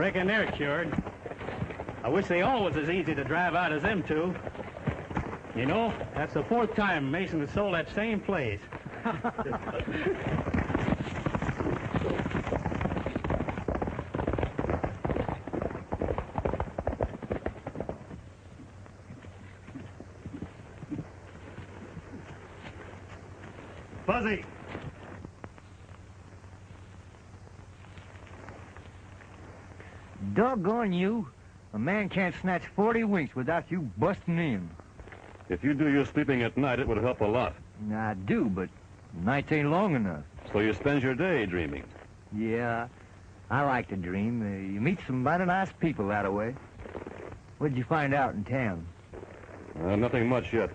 reckon they're cured. I wish they all was as easy to drive out as them two. You know, that's the 4th time Mason has sold that same place. Fuzzy! Doggone you. A man can't snatch 40 winks without you busting in. If you do your sleeping at night, it would help a lot. I do, but nights ain't long enough. So you spend your day dreaming. Yeah, I like to dream. You meet some mighty nice people that way. What'd you find out in town? Nothing much yet.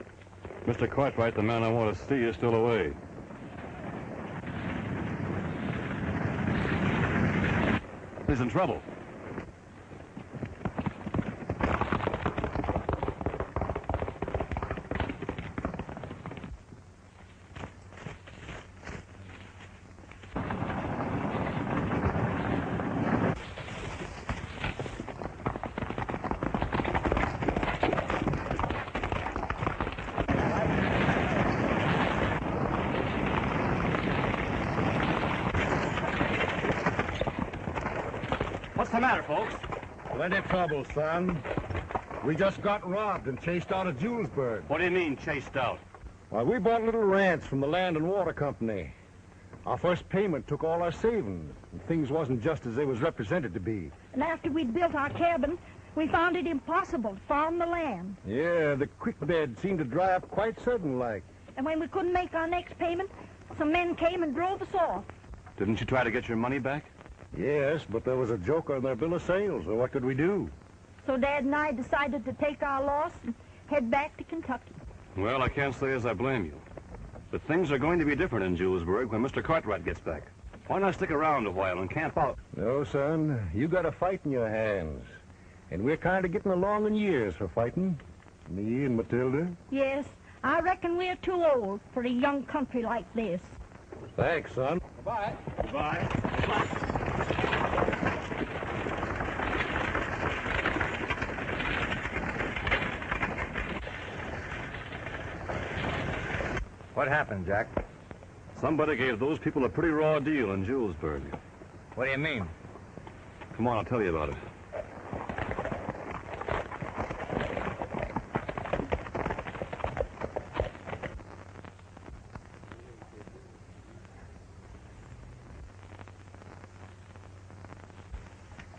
Mr. Cartwright, the man I want to see, is still away. He's in trouble. What's the matter, folks? Plenty trouble, son. We just got robbed and chased out of Julesburg. What do you mean, chased out? Why, we bought a little ranch from the Land and Water Company. Our first payment took all our savings, and things wasn't just as they was represented to be. And after we'd built our cabin, we found it impossible to farm the land. Yeah, the creek bed seemed to dry up quite sudden-like. And when we couldn't make our next payment, some men came and drove us off. Didn't you try to get your money back? Yes, but there was a joke on their bill of sales, so what could we do? So Dad and I decided to take our loss and head back to Kentucky. Well, I can't say as I blame you. But things are going to be different in Julesburg when Mr. Cartwright gets back. Why not stick around a while and camp out? No, son, you got a fight in your hands. And we're kind of getting along in years for fighting. Me and Matilda. Yes, I reckon we're too old for a young country like this. Thanks, son. Goodbye. Goodbye. What happened, Jack? Somebody gave those people a pretty raw deal in Julesburg. What do you mean? Come on, I'll tell you about it.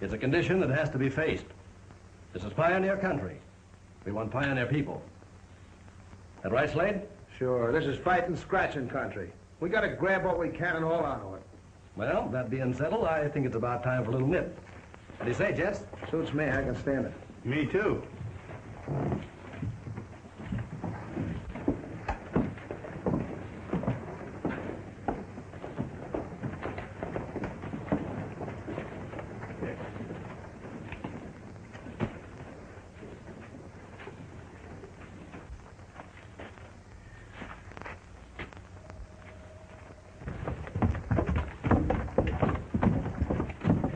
It's a condition that has to be faced. This is pioneer country. We want pioneer people. That right, Slade? Sure, this is fighting, scratching country. We gotta grab what we can and hold on to it. Well, that being settled, I think it's about time for a little nip. What do you say, Jess? Suits me, I can stand it. Me too.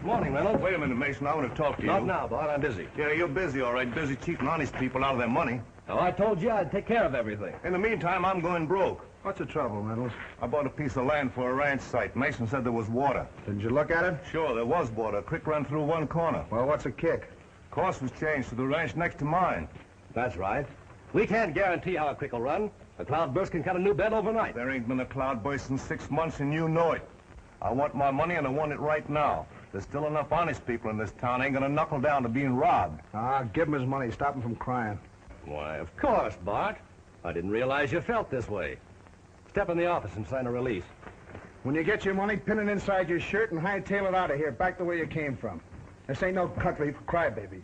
Morning, Reynolds. Wait a minute, Mason. I want to talk to you. Not now, Bart. I'm busy. Yeah, you're busy, all right. Busy cheating honest people out of their money. Oh, I told you I'd take care of everything. In the meantime, I'm going broke. What's the trouble, Reynolds? I bought a piece of land for a ranch site. Mason said there was water. Did you look at it? Sure, there was water. A creek ran through one corner. Well, what's a kick? Course was changed to the ranch next to mine. That's right. We can't guarantee how a creek will run. A cloudburst can cut a new bed overnight. There ain't been a cloudburst in 6 months, and you know it. I want my money, and I want it right now. There's still enough honest people in this town ain't gonna knuckle down to being robbed. Ah, give him his money. Stop him from crying. Why, of course, Bart. I didn't realize you felt this way. Step in the office and sign a release. When you get your money, pin it inside your shirt and hightail it out of here, back the way you came from. This ain't no country for crybabies.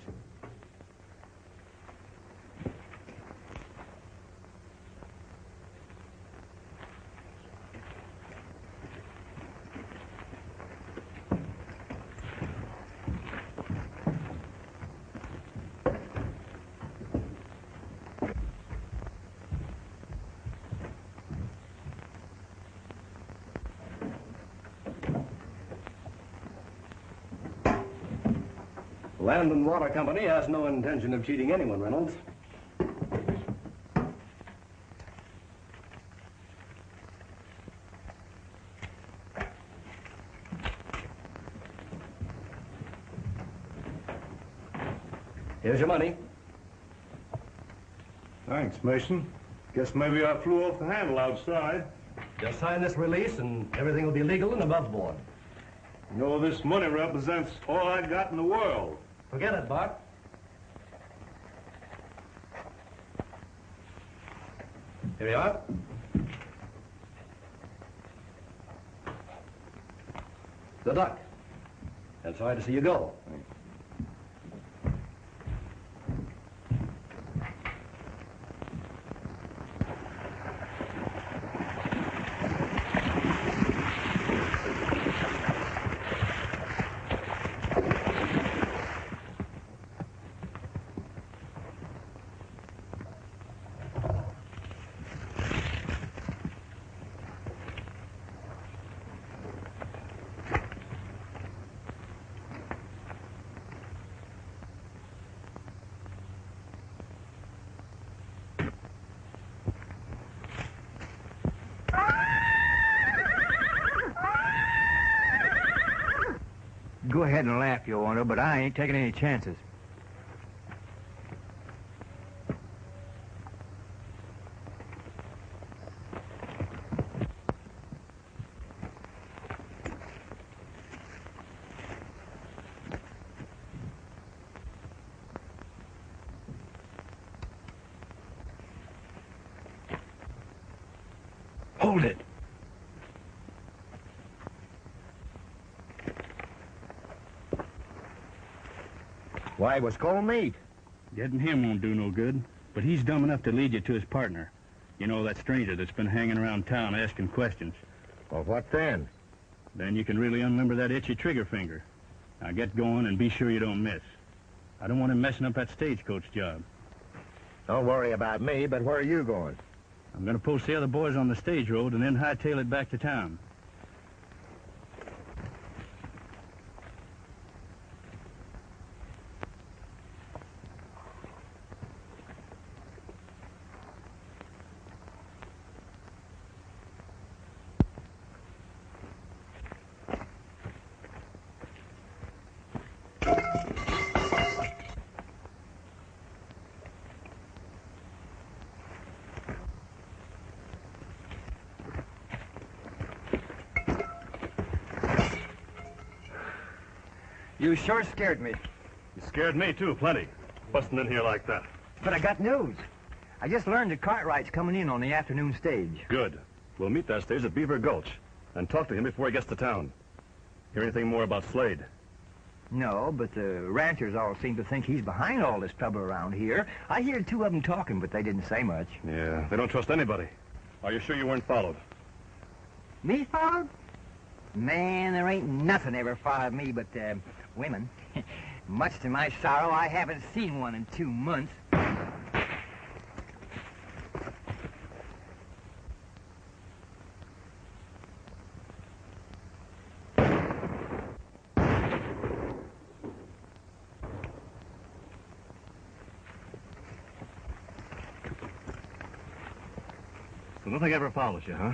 Land and Water Company has no intention of cheating anyone, Reynolds. Here's your money. Thanks, Mason. Guess maybe I flew off the handle outside. Just sign this release and everything will be legal and above board. You know, this money represents all I got in the world. Forget it, Bart. Here you are. The duck. And sorry to see you go. Go ahead and laugh, you want to, but I ain't taking any chances. Hold it. Why, what's calling me? Getting him won't do no good, but he's dumb enough to lead you to his partner. You know, that stranger that's been hanging around town asking questions. Well, what then? Then you can really unlimber that itchy trigger finger. Now get going and be sure you don't miss. I don't want him messing up that stagecoach job. Don't worry about me, but where are you going? I'm going to post the other boys on the stage road and then hightail it back to town. You sure scared me. You scared me, too, plenty. Busting in here like that. But I got news. I just learned that Cartwright's coming in on the afternoon stage. Good. We'll meet that stage at Beaver Gulch and talk to him before he gets to town. Hear anything more about Slade? No, but the ranchers all seem to think he's behind all this trouble around here. I heard two of them talking, but they didn't say much. Yeah, they don't trust anybody. Are you sure you weren't followed? Me followed? Man, there ain't nothing ever followed me but women. Much to my sorrow, I haven't seen one in 2 months. So nothing ever follows you, huh?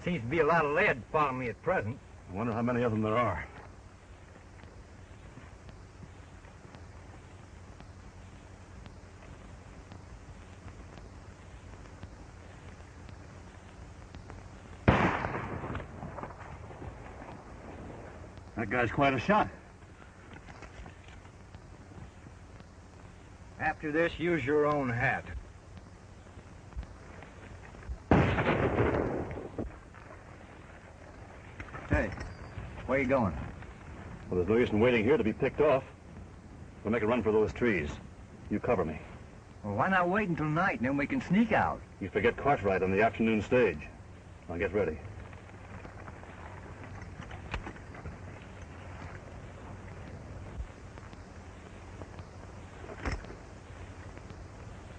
Seems to be a lot of lead following me at present. I wonder how many of them there are. That guy's quite a shot. After this, use your own hat. Hey, where you going? Well, there's no use in waiting here to be picked off. We'll make a run for those trees. You cover me. Well, why not wait until night and then we can sneak out? You forget Cartwright on the afternoon stage. Now get ready.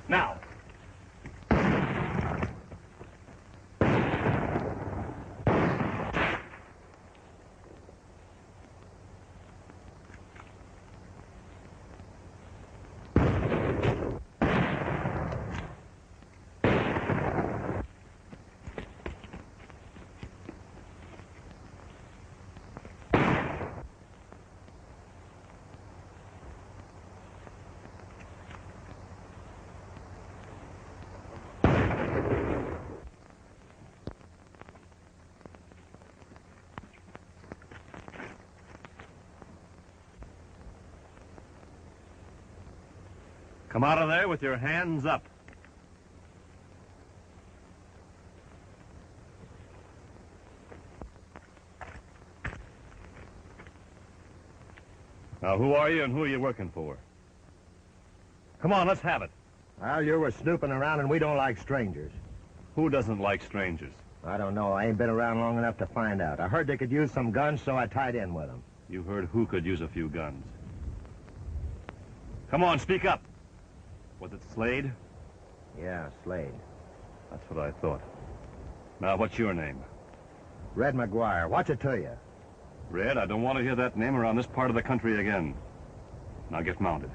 Now. Come out of there with your hands up. Now, who are you and who are you working for? Come on, let's have it. Well, you were snooping around and we don't like strangers. Who doesn't like strangers? I don't know. I ain't been around long enough to find out. I heard they could use some guns, so I tied in with them. You heard who could use a few guns. Come on, speak up. Was it Slade? Yeah, Slade. That's what I thought. Now, what's your name? Red McGuire. What's it to you? Red, I don't want to hear that name around this part of the country again. Now get mounted.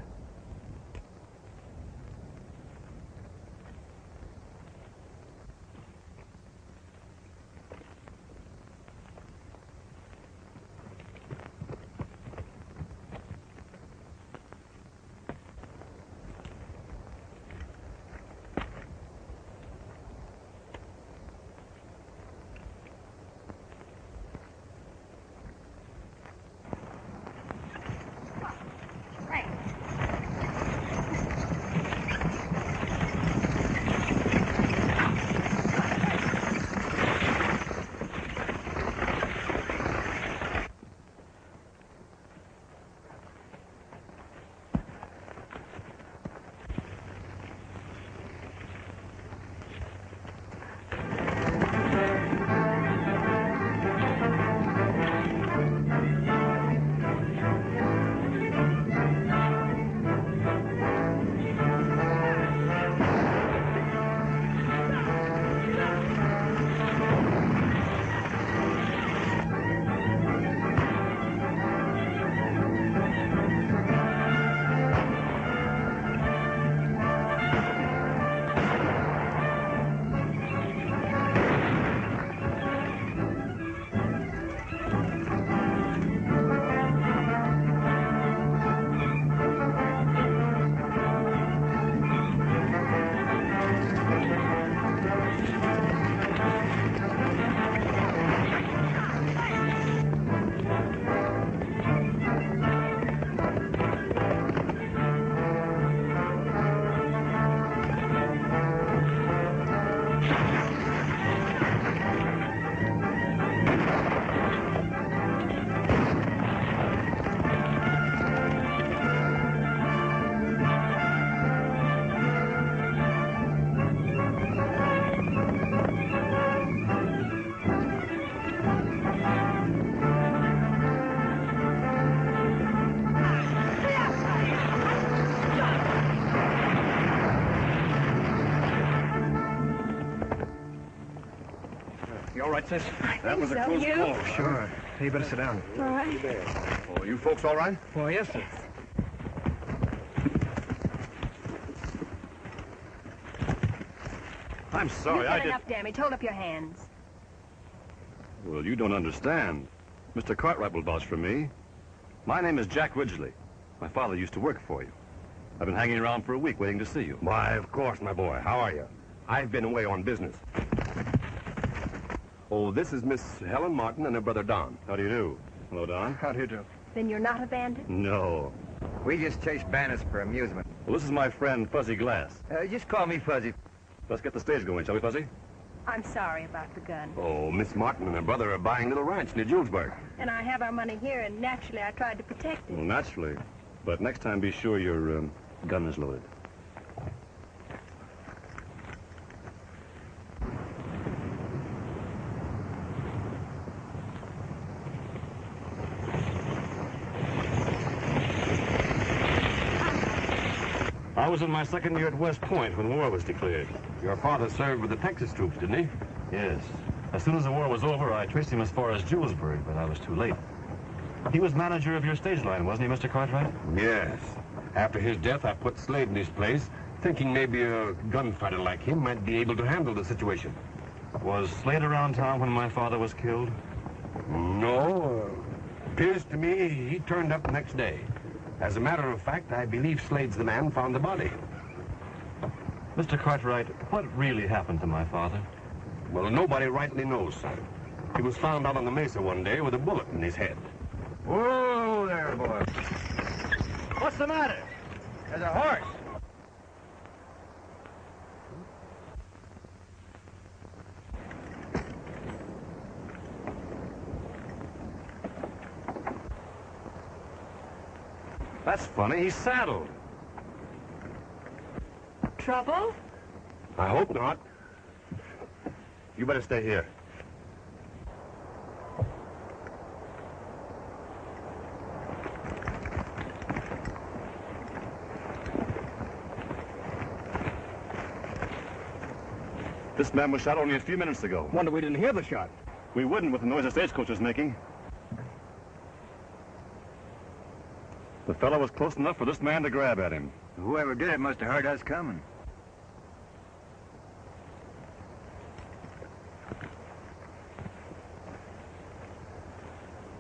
You all right, sis? That was a so. close You? call. Sure. Hey, you better sit down. All right. Oh, you folks all right? Well, yes, sir. I'm sorry, You've I done did... enough damage. Hold up your hands. Well, you don't understand. Mr. Cartwright will vouch for me. My name is Jack Ridgely. My father used to work for you. I've been hanging around for a week waiting to see you. Why, of course, my boy. How are you? I've been away on business. Oh, this is Miss Helen Martin and her brother Don. How do you do? Hello, Don. How do you do? Then you're not a bandit? No. We just chase bandits for amusement. Well, this is my friend, Fuzzy Glass. Just call me Fuzzy. Let's get the stage going, shall we, Fuzzy? I'm sorry about the gun. Oh, Miss Martin and her brother are buying a little ranch near Julesburg. And I have our money here, and naturally I tried to protect it. Well, naturally. But next time, be sure your gun is loaded. I was in my second year at West Point when war was declared. Your father served with the Texas troops, didn't he? Yes. As soon as the war was over, I traced him as far as Julesburg, but I was too late. He was manager of your stage line, wasn't he, Mr. Cartwright? Yes. After his death, I put Slade in his place, thinking maybe a gunfighter like him might be able to handle the situation. Was Slade around town when my father was killed? No. Appears to me he turned up the next day. As a matter of fact, I believe Slade's the man found the body. Mr. Cartwright, what really happened to my father? Well, nobody rightly knows, son. He was found out on the mesa one day with a bullet in his head. Whoa there, boy. What's the matter? There's a horse. That's funny. He's saddled. Trouble? I hope not. You better stay here. This man was shot only a few minutes ago. Wonder we didn't hear the shot. We wouldn't with the noise the stagecoach was making. The fellow was close enough for this man to grab at him. Whoever did it must have heard us coming.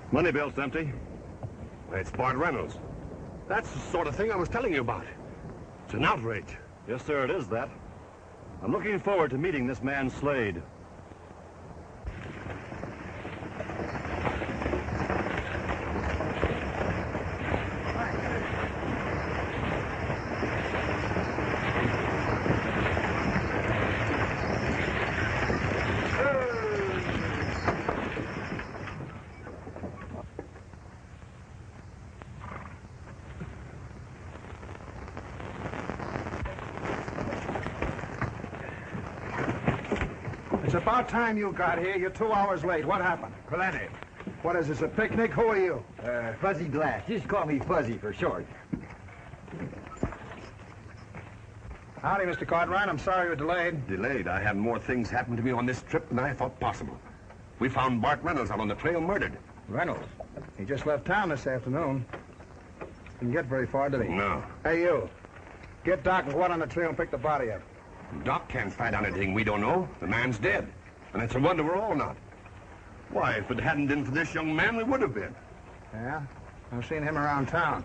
Money belt's empty. It's Bart Reynolds. That's the sort of thing I was telling you about. It's an outrage. Yes, sir, it is that. I'm looking forward to meeting this man Slade. It's about time you got here. You're 2 hours late. What happened? Plenty. What is this, a picnic? Who are you? Fuzzy Glass. Just call me Fuzzy for short. Howdy, Mr. Cartwright. I'm sorry you're delayed. Delayed. I had more things happen to me on this trip than I thought possible. We found Bart Reynolds out on the trail murdered. Reynolds? He just left town this afternoon. Didn't get very far, did he? No. Hey, you. Get Doc and go out on the trail and pick the body up. Doc can't find out anything we don't know. The man's dead. And it's a wonder we're all not. Why, if it hadn't been for this young man, we would have been. Yeah? I've seen him around town.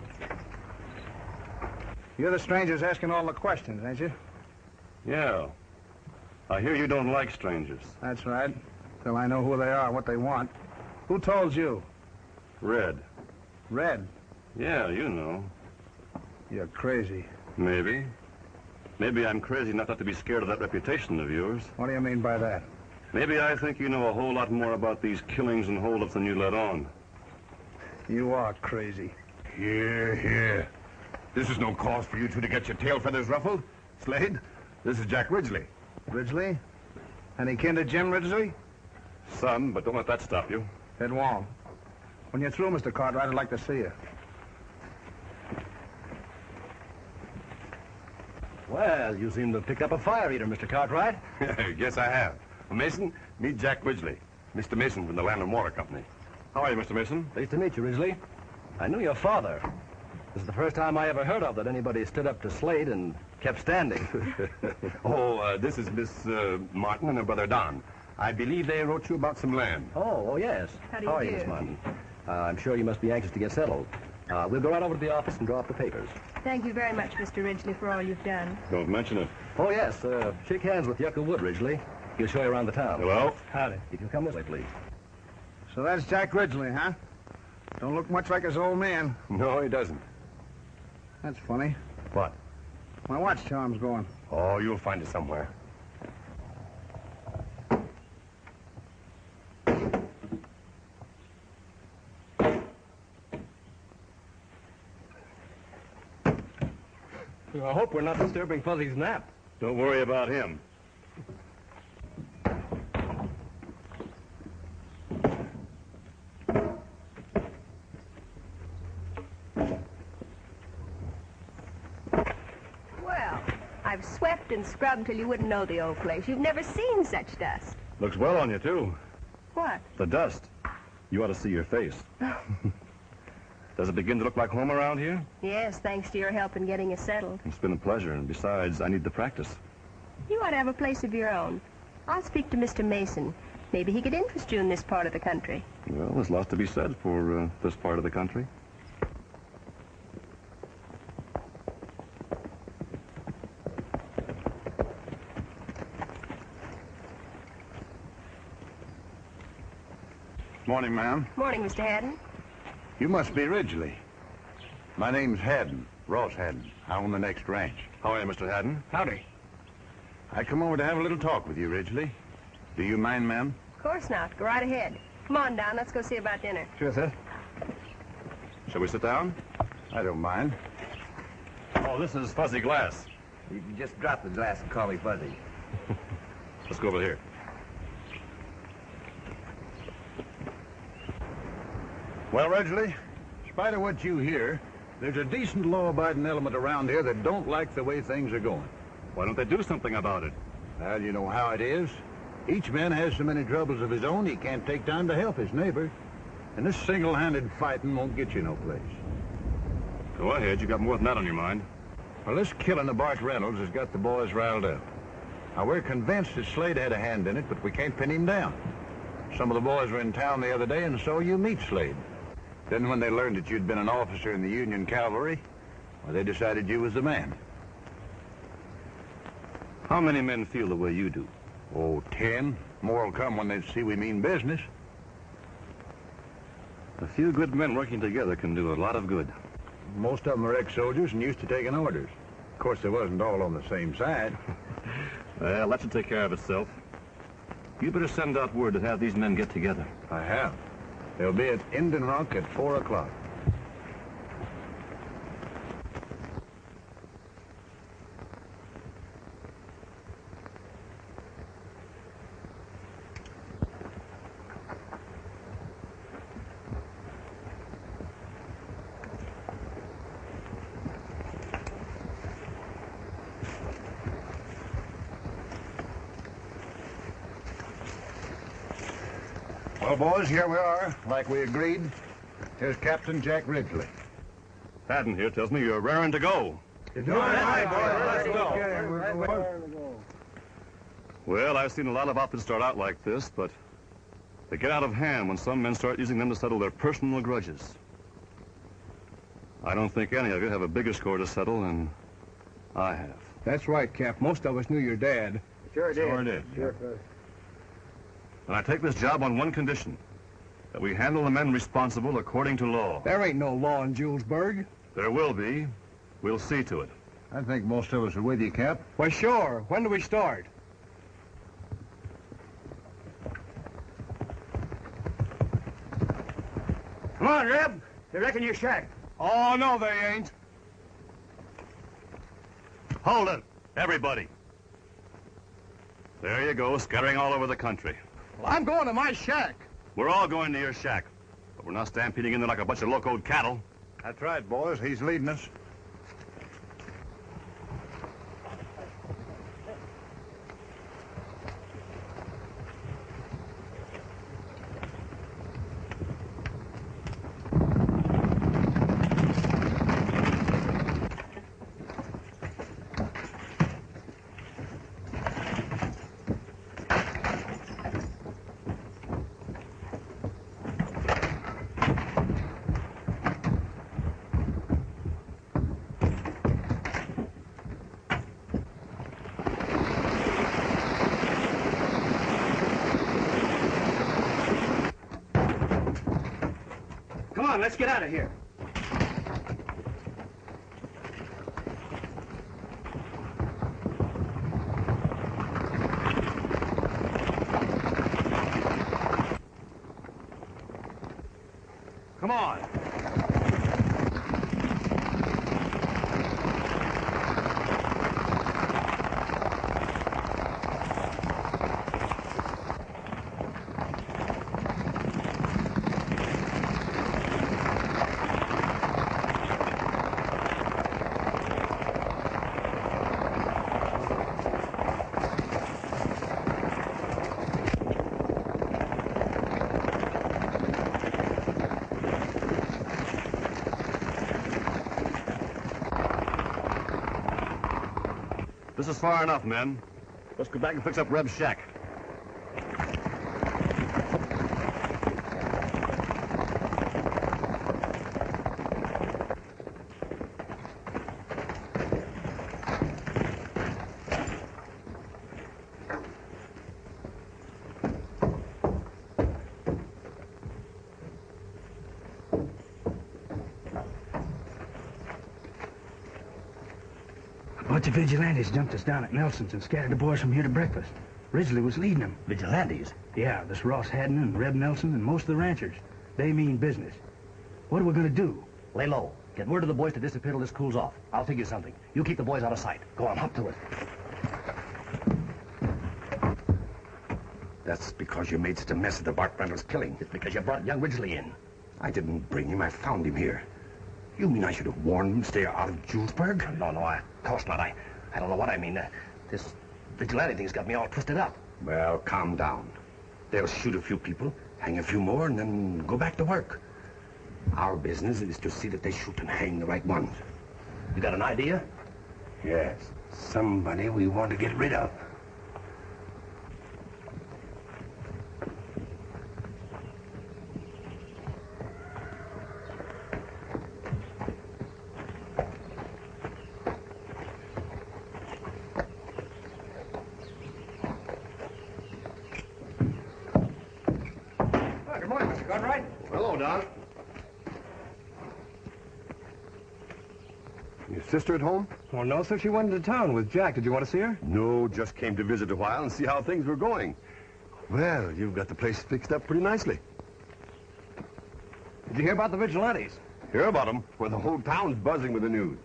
You're the strangers asking all the questions, ain't you? Yeah. I hear you don't like strangers. That's right. Till I know who they are, what they want. Who told you? Red. Red? Yeah, you know. You're crazy. Maybe. Maybe I'm crazy enough not to be scared of that reputation of yours. What do you mean by that? Maybe I think you know a whole lot more about these killings and holdups than you let on. You are crazy. Here, here. This is no cause for you two to get your tail feathers ruffled. Slade, this is Jack Ridgely. Ridgely? Any kin to Jim Ridgely? Some, but don't let that stop you. It won't. When you're through, Mr. Cartwright, I'd like to see you. Well, you seem to have picked up a fire eater, Mr. Cartwright. Yes, I have. Well, Mason, meet Jack Ridgely. Mr. Mason from the Land and Water Company. How are you, Mr. Mason? Pleased to meet you, Ridgely. I knew your father. This is the first time I ever heard of that anybody stood up to Slade and kept standing. This is Miss Martin and her brother Don. I believe they wrote you about some land. Oh, yes. How do you are you, do? Miss Martin? I'm sure you must be anxious to get settled. We'll go right over to the office and draw up the papers. Thank you very much, Mr. Ridgely, for all you've done. Don't mention it. Oh, yes. Shake hands with Yucca Wood, Ridgely. He'll show you around the town. Hello? Howdy. If you'll come this way, please. So that's Jack Ridgely, huh? Don't look much like his old man. No, he doesn't. That's funny. What? My watch charm's going. Oh, you'll find it somewhere. I hope we're not disturbing Fuzzy's nap. Don't worry about him. Well, I've swept and scrubbed till you wouldn't know the old place. You've never seen such dust. Looks well on you, too. What? The dust. You ought to see your face. Does it begin to look like home around here? Yes, thanks to your help in getting us settled. It's been a pleasure, and besides, I need the practice. You ought to have a place of your own. I'll speak to Mr. Mason. Maybe he could interest you in this part of the country. Well, there's lots to be said for this part of the country. Morning, ma'am. Morning, Mr. Haddon. You must be Ridgely. My name's Haddon, Ross Haddon. I own the next ranch. How are you, Mr. Haddon? Howdy. I come over to have a little talk with you, Ridgely. Do you mind, ma'am? Of course not. Go right ahead. Come on down. Let's go see about dinner. Sure, sir. Shall we sit down? I don't mind. Oh, this is fuzzy glass. You can just drop the glass and call me Fuzzy. Let's go over here. Well, Ridgely, in spite of what you hear, there's a decent law-abiding element around here that don't like the way things are going. Why don't they do something about it? Well, you know how it is. Each man has so many troubles of his own, he can't take time to help his neighbor. And this single-handed fighting won't get you no place. Go ahead. You got more than that on your mind. Well, this killing of Bart Reynolds has got the boys riled up. Now, we're convinced that Slade had a hand in it, but we can't pin him down. Some of the boys were in town the other day and saw you meet Slade. Then when they learned that you'd been an officer in the Union Cavalry, well, they decided you was the man. How many men feel the way you do? Oh, 10. More will come when they see we mean business. A few good men working together can do a lot of good. Most of them are ex-soldiers and used to taking orders. Of course, they wasn't all on the same side. Well, that should take care of itself. You better send out word to have these men get together. I have. They'll be at Indian Rock at 4 o'clock. Well, boys, here we are, like we agreed. Here's Captain Jack Ridgely. Haddon here tells me you're raring to go. Let's go. Well, I've seen a lot of outfits start out like this, but they get out of hand when some men start using them to settle their personal grudges. I don't think any of you have a bigger score to settle than I have. That's right, Cap. Most of us knew your dad. Sure did. And I take this job on one condition, that we handle the men responsible according to law. There ain't no law in Julesburg. There will be. We'll see to it. I think most of us are with you, Cap. Why, sure. When do we start? Come on, Reb. They reckon you're shacked. Oh, no, they ain't. Hold it, everybody. There you go, scattering all over the country. Well, I'm going to my shack. We're all going to your shack, but we're not stampeding in there like a bunch of locoed cattle. That's right, boys. He's leading us. Come on, let's get out of here. Come on. This is far enough, men. Let's go back and fix up Reb's shack. A bunch of vigilantes jumped us down at Nelson's and scattered the boys from here to breakfast. Ridgely was leading them. Vigilantes? Yeah, this Ross Haddon and Reb Nelson and most of the ranchers. They mean business. What are we going to do? Lay low. Get word to the boys to disappear till this cools off. I'll figure something. You keep the boys out of sight. Go on, hop to it. That's because you made such a mess of the Bart Reynolds killing. It's because you brought young Ridgely in. I didn't bring him. I found him here. You mean I should have warned him to stay out of Julesburg? No, of course not. I don't know what I mean. This vigilante thing's got me all twisted up. Well, calm down. They'll shoot a few people, hang a few more, and then go back to work. Our business is to see that they shoot and hang the right ones. You got an idea? Yes. Somebody we want to get rid of. Good morning, Mr. Cartwright. Hello, Don. Your sister at home? Well, no, sir. She went into town with Jack. Did you want to see her? No, just came to visit a while and see how things were going. Well, you've got the place fixed up pretty nicely. Did you hear about the vigilantes? Hear about them? Well, the whole town's buzzing with the news.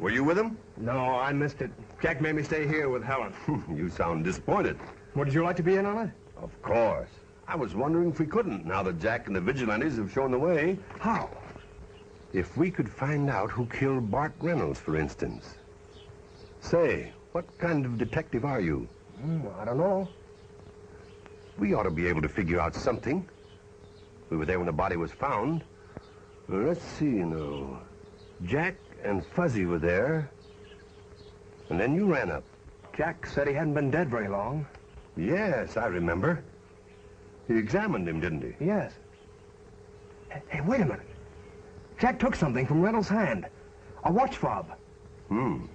Were you with them? No, I missed it. Jack made me stay here with Helen. You sound disappointed. Would you like to be in on it? Of course. I was wondering if we couldn't, now that Jack and the vigilantes have shown the way. How? If we could find out who killed Bart Reynolds, for instance. Say, what kind of detective are you? I don't know. We ought to be able to figure out something. We were there when the body was found. Let's see, now. Jack and Fuzzy were there. And then you ran up. Jack said he hadn't been dead very long. Yes, I remember. He examined him, didn't he? Yes. Hey, wait a minute. Jack took something from Reynolds' hand. A watch fob.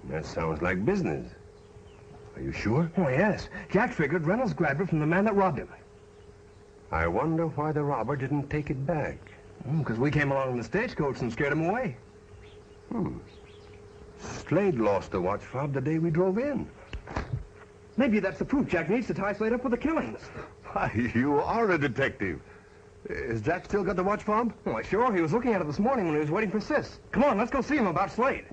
That sounds like business. Are you sure? Oh, yes. Jack figured Reynolds grabbed it from the man that robbed him. I wonder why the robber didn't take it back. Because we came along in the stagecoach and scared him away. Slade lost the watch fob the day we drove in. Maybe that's the proof Jack needs to tie Slade up with the killings. Why, you are a detective. Has Jack still got the watch fob? Why, sure. He was looking at it this morning when he was waiting for Sis. Come on, let's go see him about Slade.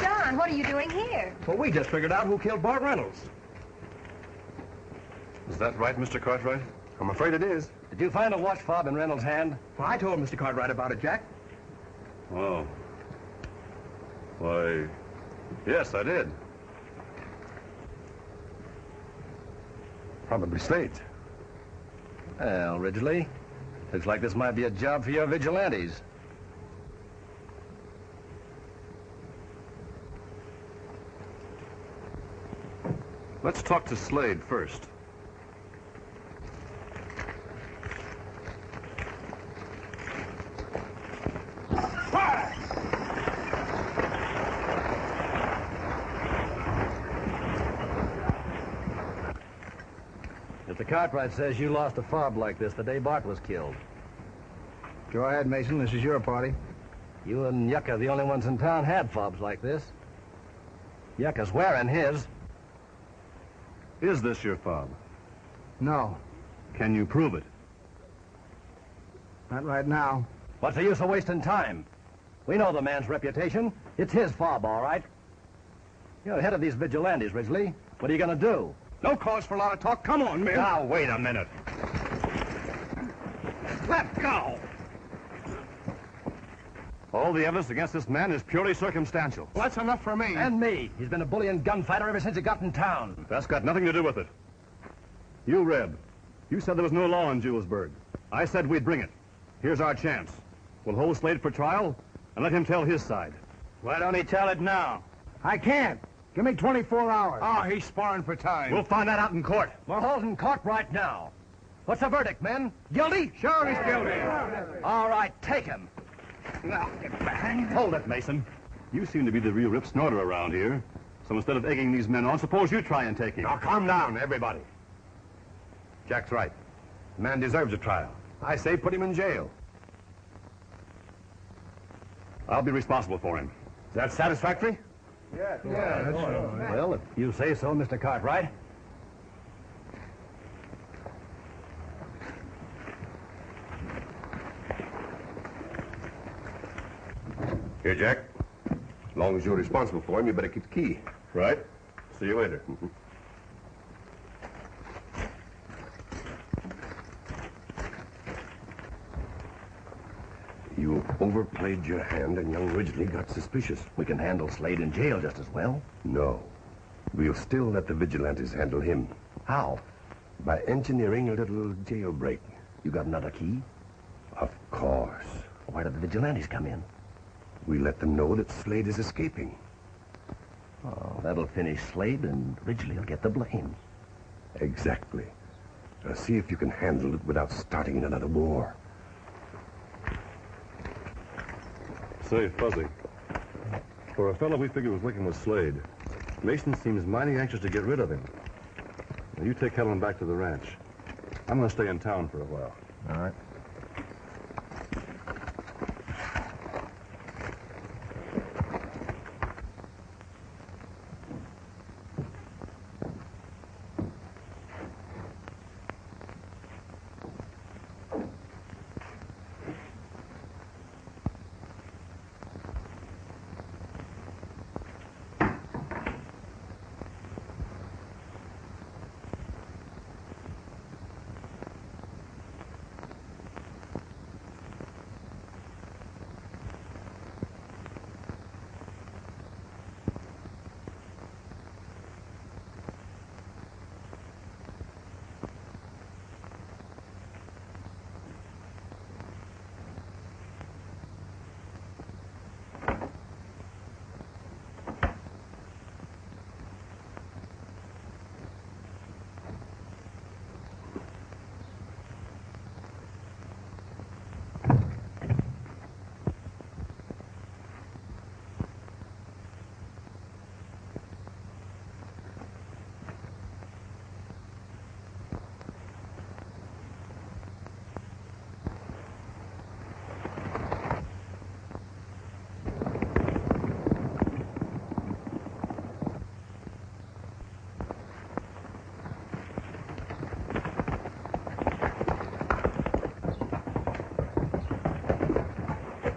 John, what are you doing here? Well, we just figured out who killed Bart Reynolds. Is that right, Mr. Cartwright? I'm afraid it is. Did you find a watch fob in Reynolds' hand? Well, I told Mr. Cartwright about it, Jack. Oh. Why, yes, I did. Probably Slade. Well, Ridgely, looks like this might be a job for your vigilantes. Let's talk to Slade first. Mr. Cartwright says you lost a fob like this the day Bart was killed. Go ahead, Mason. This is your party. You and Yucca are the only ones in town had fobs like this. Yucca's wearing his. Is this your fob? No, Can you prove it? not right now. What's the use of wasting time? We know the man's reputation. It's his fob, all right. You're head of these vigilantes, Ridgely. What are you going to do? No cause for a lot of talk. Come on, man. Now, wait a minute. Let go. All the evidence against this man is purely circumstantial. Well, that's enough for me. And me. He's been a bully and gunfighter ever since he got in town. That's got nothing to do with it. You, Reb, you said there was no law in Julesburg. I said we'd bring it. Here's our chance. We'll hold Slade for trial and let him tell his side. Why don't he tell it now? I can't. Give me 24 hours. Oh, he's sparring for time. We'll find that out in court. We're holding court right now. What's the verdict, men? Guilty? Sure, he's guilty. All right, take him. Now, get back. Hold it, Mason. You seem to be the real rip snorter around here. So instead of egging these men on, suppose you try and take him. Now, calm down, everybody. Jack's right. The man deserves a trial. I say put him in jail. I'll be responsible for him. Is that satisfactory? Yeah, that's right. Well, if you say so, Mr. Cartwright. Here, Jack. As long as you're responsible for him, you better keep the key. Right? See you later. You overplayed your hand, and young Ridgely got suspicious. We can handle Slade in jail just as well. No. We'll still let the vigilantes handle him. How? By engineering a little jailbreak. You got another key? Of course. Where do the vigilantes come in? We let them know that Slade is escaping. Oh, that'll finish Slade, and Ridgely will get the blame. Exactly. Now see if you can handle it without starting another war. Say, Fuzzy, for a fellow we figured was working with Slade, Mason seems mighty anxious to get rid of him. Now, you take Helen back to the ranch. I'm going to stay in town for a while. All right.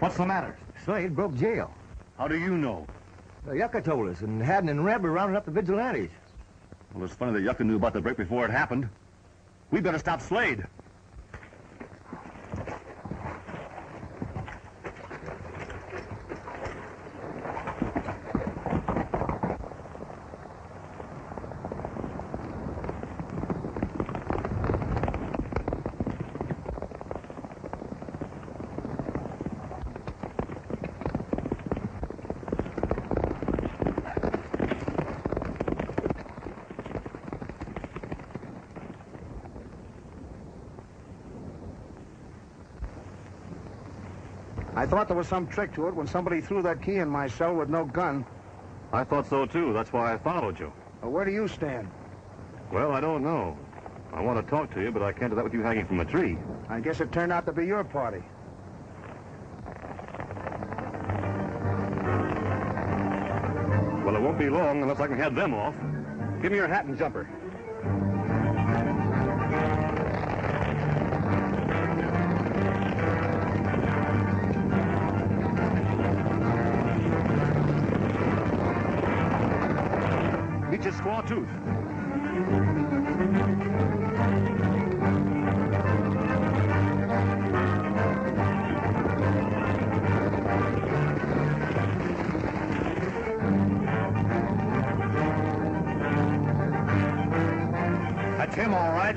What's the matter? Slade broke jail. How do you know? The Yucca told us, and Haddon and Reb were rounding up the vigilantes. Well, it's funny that Yucca knew about the break before it happened. We better stop Slade. I thought there was some trick to it when somebody threw that key in my cell with no gun. I thought so, too. That's why I followed you. Well, where do you stand? Well, I don't know. I want to talk to you, but I can't do that with you hanging from a tree. I guess it turned out to be your party. Well, it won't be long unless I can head them off. Give me your hat and jumper. Meet your squaw tooth. That's him, all right.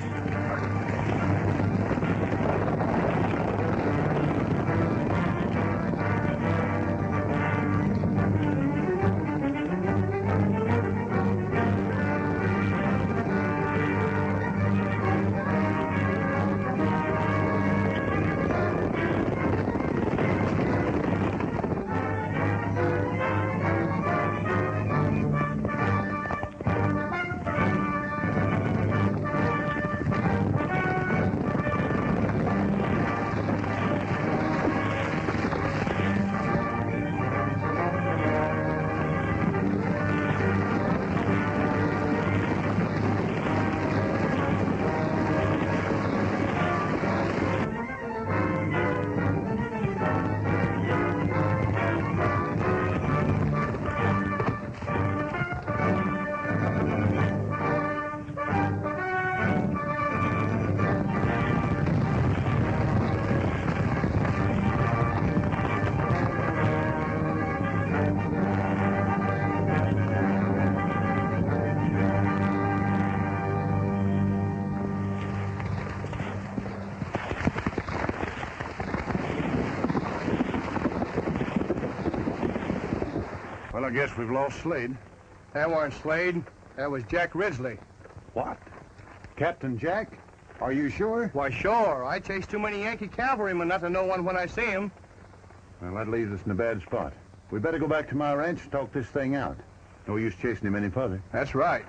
Well, I guess we've lost Slade. That weren't Slade. That was Jack Ridgely. What? Captain Jack? Are you sure? Why, sure. I chase too many Yankee cavalrymen not to know one when I see him. Well, that leaves us in a bad spot. We better go back to my ranch and talk this thing out. No use chasing him any further. That's right.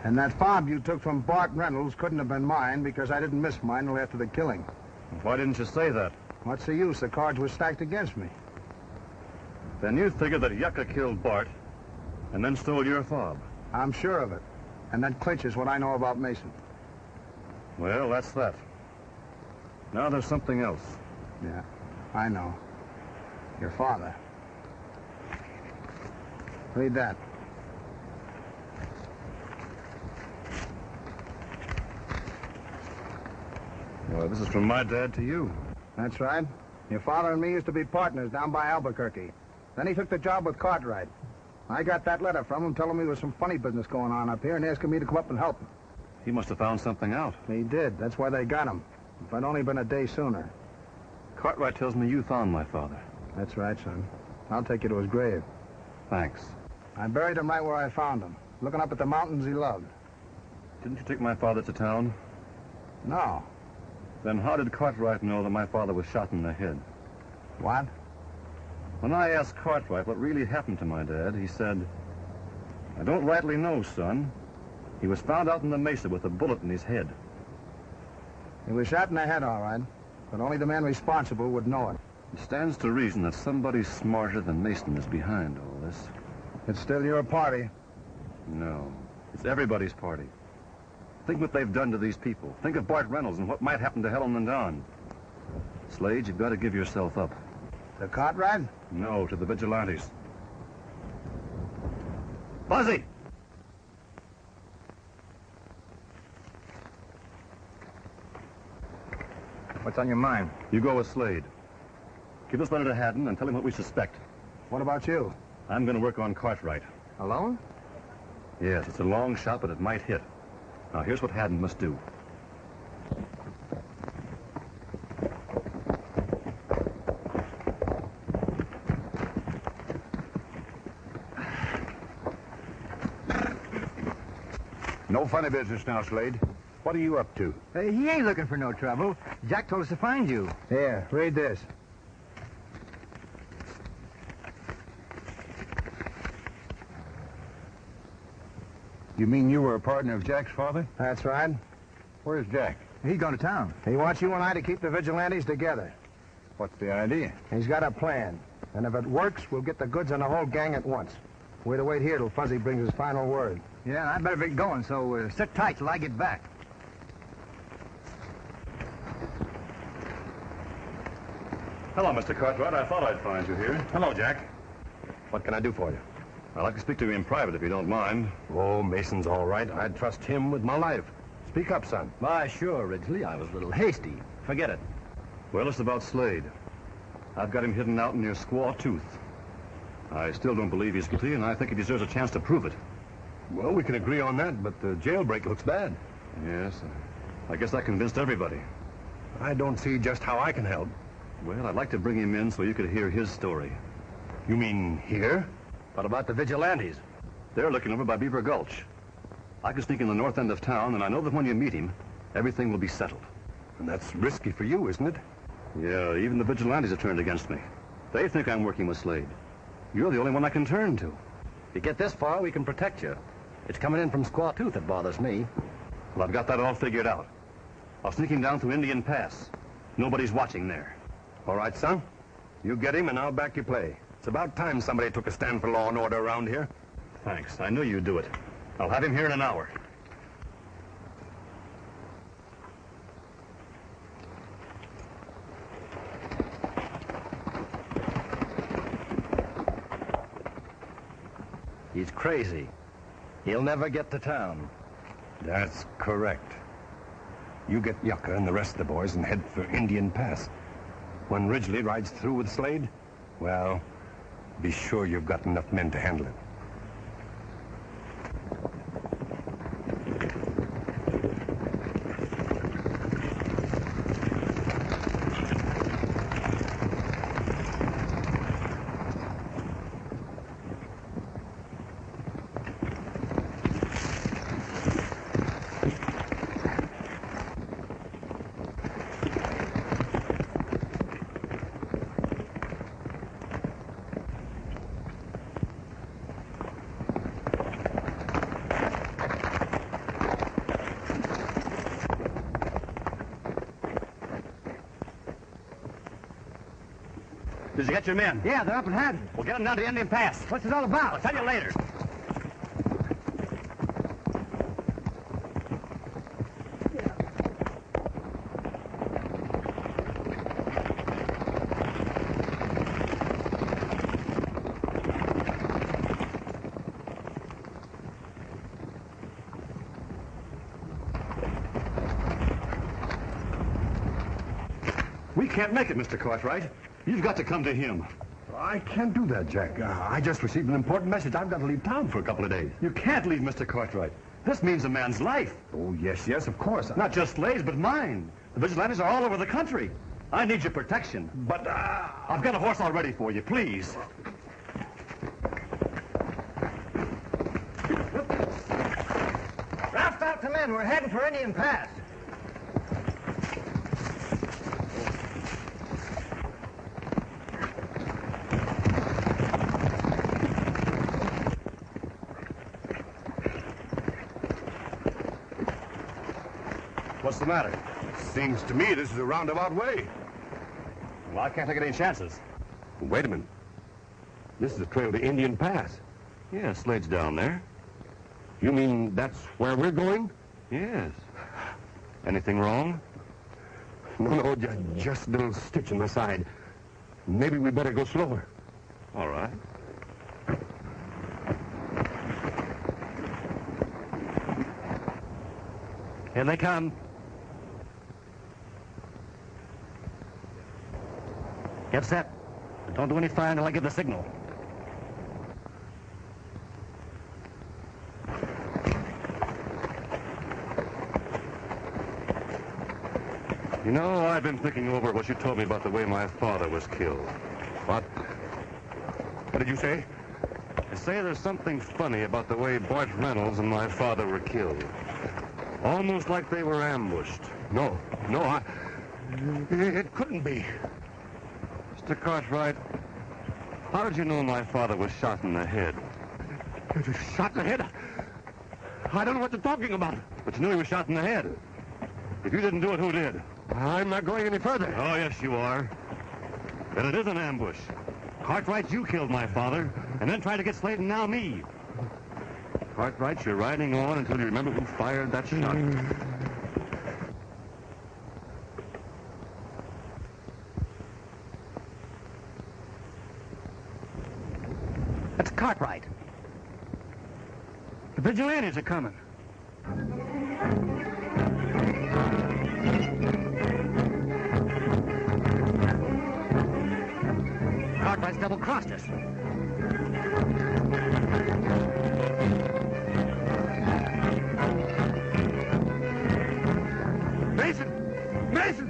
And that fob you took from Bart Reynolds couldn't have been mine because I didn't miss mine until after the killing. Why didn't you say that? What's the use? The cards were stacked against me. Then you figured that Yucca killed Bart and then stole your fob. I'm sure of it. And that clinches what I know about Mason. Well, that's that. Now there's something else. Yeah, I know. Your father. Read that. Well, this is from my dad to you. That's right. Your father and me used to be partners down by Albuquerque. Then he took the job with Cartwright. I got that letter from him telling me there was some funny business going on up here and asking me to come up and help him. He must have found something out. He did. That's why they got him. If I'd only been a day sooner. Cartwright tells me you found my father. That's right, son. I'll take you to his grave. Thanks. I buried him right where I found him, looking up at the mountains he loved. Didn't you take my father to town? No. Then how did Cartwright know that my father was shot in the head? What? When I asked Cartwright what really happened to my dad, he said, "I don't rightly know, son. He was found out in the mesa with a bullet in his head." He was shot in the head, all right. But only the man responsible would know it. It stands to reason that somebody smarter than Mason is behind all this. It's still your party. No, it's everybody's party. Think what they've done to these people. Think of Bart Reynolds and what might happen to Helen and Don. Slade, you've got to give yourself up. The Cartwright? No, to the vigilantes. Fuzzy! What's on your mind? You go with Slade. Give this letter to Haddon and tell him what we suspect. What about you? I'm going to work on Cartwright. Alone? Yes, it's a long shot, but it might hit. Now, here's what Haddon must do. No funny business now, Slade. What are you up to? He ain't looking for no trouble. Jack told us to find you. Here, read this. You mean you were a partner of Jack's father? That's right. Where's Jack? He's going to town. He wants you and I to keep the vigilantes together. What's the idea? He's got a plan. And if it works, we'll get the goods on the whole gang at once. We're to wait here till Fuzzy brings his final word. Yeah, I better be going, so sit tight till I get back. Hello, Mr. Cartwright. I thought I'd find you here. Hello, Jack. What can I do for you? I'd like to speak to you in private, if you don't mind. Oh, Mason's all right. I'd trust him with my life. Speak up, son. Why, sure, Ridgely. I was a little hasty. Forget it. Well, it's about Slade. I've got him hidden out near Squaw Tooth. I still don't believe he's guilty, and I think he deserves a chance to prove it. Well, we can agree on that, but the jailbreak looks bad. Yes, I guess that convinced everybody. I don't see just how I can help. Well, I'd like to bring him in so you could hear his story. You mean here? What about the vigilantes? They're looking over by Beaver Gulch. I can sneak in the north end of town, and I know that when you meet him, everything will be settled. And that's risky for you, isn't it? Yeah, even the vigilantes have turned against me. They think I'm working with Slade. You're the only one I can turn to. If you get this far, we can protect you. It's coming in from Squaw Tooth that bothers me. Well, I've got that all figured out. I'll sneak him down through Indian Pass. Nobody's watching there. All right, son. You get him, and I'll back your play. It's about time somebody took a stand for law and order around here. Thanks. I knew you'd do it. I'll have him here in an hour. He's crazy. He'll never get to town. That's correct. You get Yucca and the rest of the boys and head for Indian Pass. When Ridgely rides through with Slade, well, be sure you've got enough men to handle it. Did you get your men? Yeah, they're up in Haddon. Well, get them down to Indian Pass. What's it all about? I'll tell you later. We can't make it, Mr. Cartwright. You've got to come to him. I can't do that, Jack. I just received an important message. I've got to leave town for a couple of days. You can't leave Mr. Cartwright. This means a man's life. Oh, yes, of course. Not just Slade's, but mine. The vigilantes are all over the country. I need your protection. But, I've got a horse all ready for you, please. Draft out the men. We're heading for Indian Pass. What's the matter? seems to me this is a roundabout way. Well, I can't take any chances. Wait a minute. This is the trail to Indian Pass. Yeah, Slade's down there. You mean that's where we're going? Yes. Anything wrong? No, just a little stitch in the side. Maybe we better go slower. All right. Here they come. Get set. Don't do any firing until I give the signal. You know, I've been thinking over what you told me about the way my father was killed. What? What did you say? I say there's something funny about the way Bart Reynolds and my father were killed. Almost like they were ambushed. No, it couldn't be. Mr. Cartwright, how did you know my father was shot in the head? Shot in the head? I don't know what you're talking about. But you knew he was shot in the head. If you didn't do it, who did? I'm not going any further. Oh, yes, you are. Then it is an ambush. Cartwright, you killed my father, and then tried to get Slade and now me. Cartwright, you're riding on until you remember who fired that shot. That's Cartwright. The vigilantes are coming. Cartwright's double-crossed us. Mason!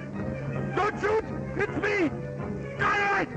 Don't shoot! It's me! Cartwright!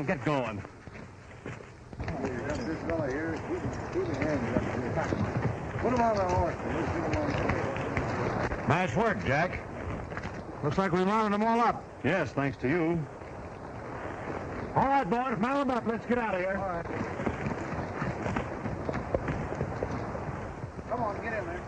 on, get going. This fella here, keep his hands up. Put him on the horse. Nice work, Jack. Looks like we rounded them all up. Yes, thanks to you. All right, boys, mount them up. Let's get out of here. All right. Come on, get in there.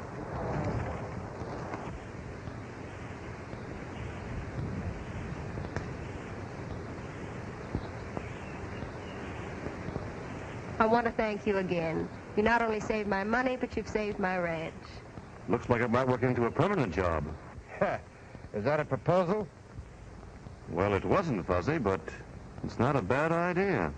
I want to thank you again. You not only saved my money, but you've saved my ranch. Looks like it might work into a permanent job. Is that a proposal? Well, it wasn't, Fuzzy, but it's not a bad idea.